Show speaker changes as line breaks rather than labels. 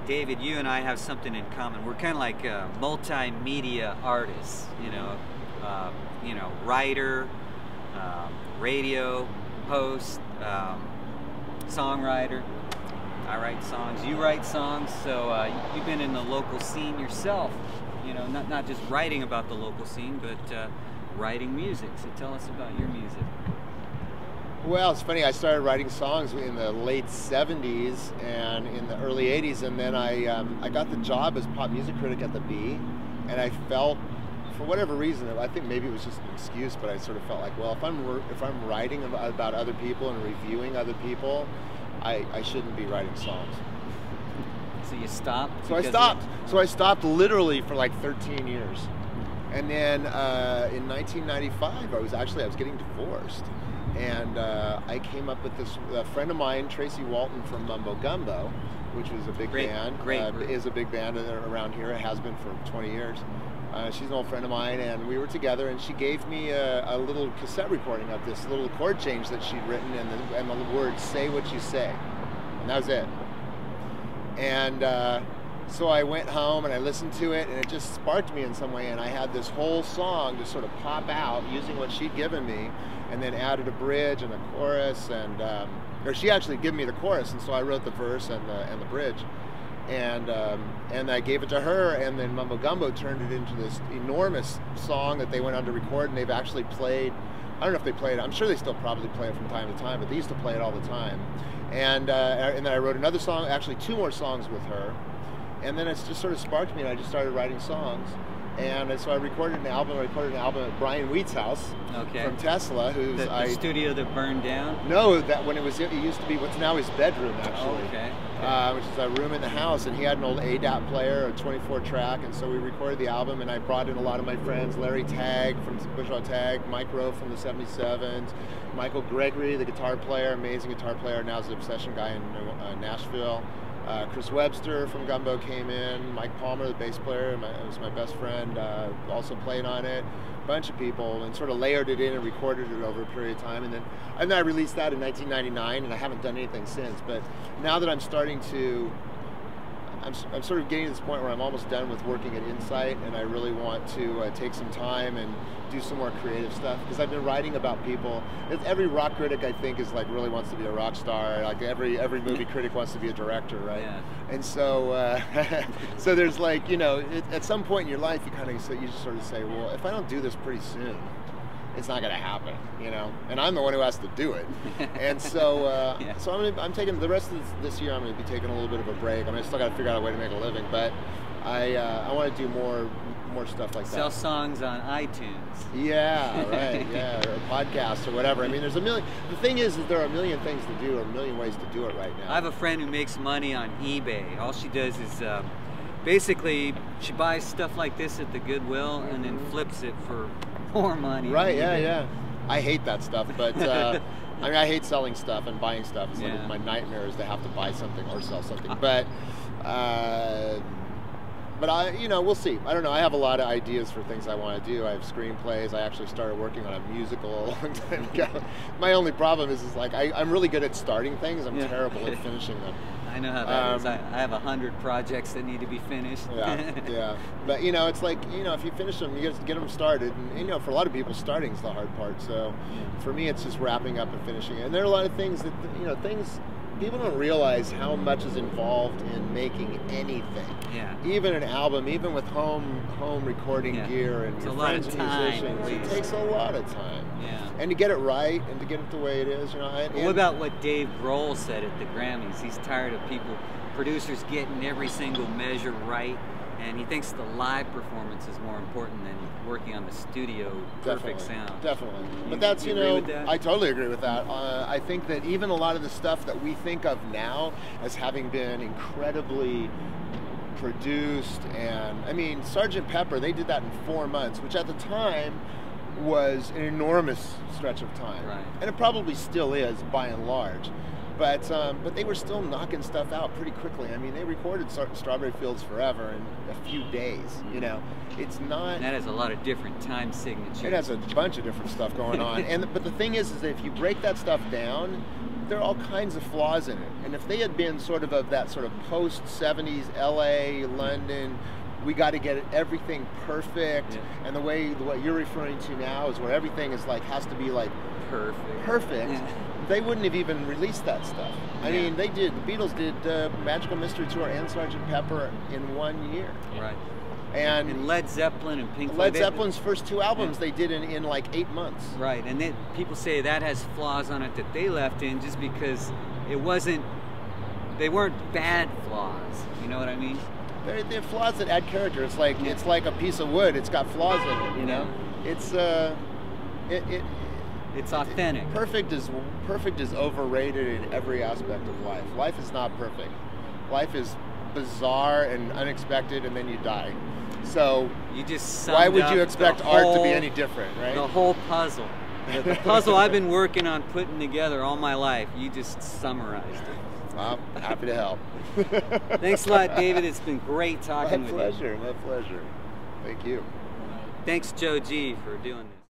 David, you and I have something in common. We're kind of like multimedia artists, you know, writer, radio host, songwriter. I write songs, you write songs, so you've been in the local scene yourself, you know, not just writing about the local scene, but writing music. So tell us about your music.
Well, it's funny, I started writing songs in the late 70s and in the early 80s, and then I got the job as pop music critic at the Bee, and I felt, for whatever reason, I think maybe it was just an excuse, but I sort of felt like, well, if I'm writing about other people and reviewing other people, I shouldn't be writing songs.
So you stopped?
So I stopped literally for like 13 years. And then in 1995, I was getting divorced. And I came up with this friend of mine, Tracy Walton from Mumbo Gumbo, which was a big band. Is a big band around here. It has been for 20 years. She's an old friend of mine, and we were together, and she gave me a little cassette recording of this little chord change that she'd written, and the words "Say What You Say," and that was it. And so I went home and I listened to it, and it just sparked me in some way, and I had this whole song just sort of pop out using what she'd given me, and then added a bridge and a chorus, and or she actually gave me the chorus, and so I wrote the verse and the bridge. And I gave it to her, and then Mumbo Gumbo turned it into this enormous song that they went on to record, and they've actually played, I don't know if they played it, I'm sure they still probably play it from time to time, but they used to play it all the time. And then I wrote another song, actually 2 more songs with her, and then it's just sort of sparked me, and I just started writing songs. And so I recorded an album at Brian Wheat's house from Tesla, who's
the studio that burned down?
No, it used to be what's now his bedroom, actually.
Oh, okay.
Which is a room in the house, and he had an old ADAT player, a 24-track, and so we recorded the album, and I brought in a lot of my friends, Larry Tagg from Bourgeois Tagg, Mike Rowe from the 77s, Michael Gregory, the guitar player, amazing guitar player, now is the Obsession guy in Nashville. Chris Webster from Gumbo came in, Mike Palmer, the bass player, was my best friend, also played on it. A bunch of people, and sort of layered it in and recorded it over a period of time, and then I released that in 1999, and I haven't done anything since. But now that I'm starting to, I'm sort of getting to this point where I'm almost done with working at Insight, and I really want to take some time and do some more creative stuff, because I've been writing about people. Every rock critic, I think, is like really wants to be a rock star. Like every movie critic wants to be a director, right?
Yeah.
And so so there's like, you know, at some point in your life, you just sort of say, well, if I don't do this pretty soon, it's not going to happen, you know. And I'm the one who has to do it. And so so I'm taking the rest of this year. I'm going to be taking a little bit of a break. I mean, I still got to figure out a way to make a living, but I want to do more stuff like that.
Sell songs on iTunes.
Yeah, right. Yeah, or podcasts or whatever. I mean, there's a million. The thing is there are a million things to do, or a million ways to do it right now.
I have a friend who makes money on eBay. All she does is basically she buys stuff like this at the Goodwill and then flips it for more money.
Right. Yeah. I hate that stuff, but I mean, I hate selling stuff and buying stuff. It's like my nightmare is to have to buy something or sell something. But we'll see. I don't know. I have a lot of ideas for things I want to do. I have screenplays. I actually started working on a musical a long time ago. My only problem is like I'm really good at starting things. I'm terrible at finishing them.
I know how that is. I have 100 projects that need to be finished.
Yeah. But it's like, if you finish them, you get them started. And for a lot of people, starting is the hard part. So for me, it's just wrapping up and finishing it. And there are a lot of things that people don't realize how much is involved in making anything.
Yeah.
Even an album, even with home recording gear and your friends and musicians, it takes a lot of time.
Yeah.
And to get it right and to get it the way it is,
what about what Dave Grohl said at the Grammys? He's tired of producers getting every single measure right, and he thinks the live performance is more important than working on the studio perfect sound.
Definitely. But that's,
agree with that?
I totally agree with that. I think that even a lot of the stuff that we think of now as having been incredibly produced, and I mean, Sgt. Pepper, they did that in 4 months, which at the time was an enormous stretch of time.
Right.
And it probably still is by and large. But they were still knocking stuff out pretty quickly. I mean, they recorded Strawberry Fields Forever in a few days, It's not...
And that has a lot of different time signatures.
It has a bunch of different stuff going on. But the thing is that if you break that stuff down, there are all kinds of flaws in it. And if they had been sort of that sort of post-70s LA, London, we got to get everything perfect, and the way what you're referring to now is where everything is like has to be like perfect. They wouldn't have even released that stuff. I mean, the Beatles did Magical Mystery Tour and Sgt. Pepper in 1 year.
Right.
And
Led Zeppelin and Pink Floyd.
Led Zeppelin's first 2 albums they did in like 8 months.
Right, and then people say that has flaws on it that they left in just because it wasn't, they weren't bad flaws, you know what I mean?
They're flaws that add character. It's like it's like a piece of wood. It's got flaws in it, you know? It's
it's authentic.
Perfect is overrated in every aspect of life. Life is not perfect. Life is bizarre and unexpected, and then you die. So
you just
why would you expect art to be any different, right?
The whole puzzle. The puzzle I've been working on putting together all my life, you just summarized it.
I'm happy to help.
Thanks a lot, David. It's been great talking with you.
My pleasure. Thank you.
Thanks, Joe G, for doing this.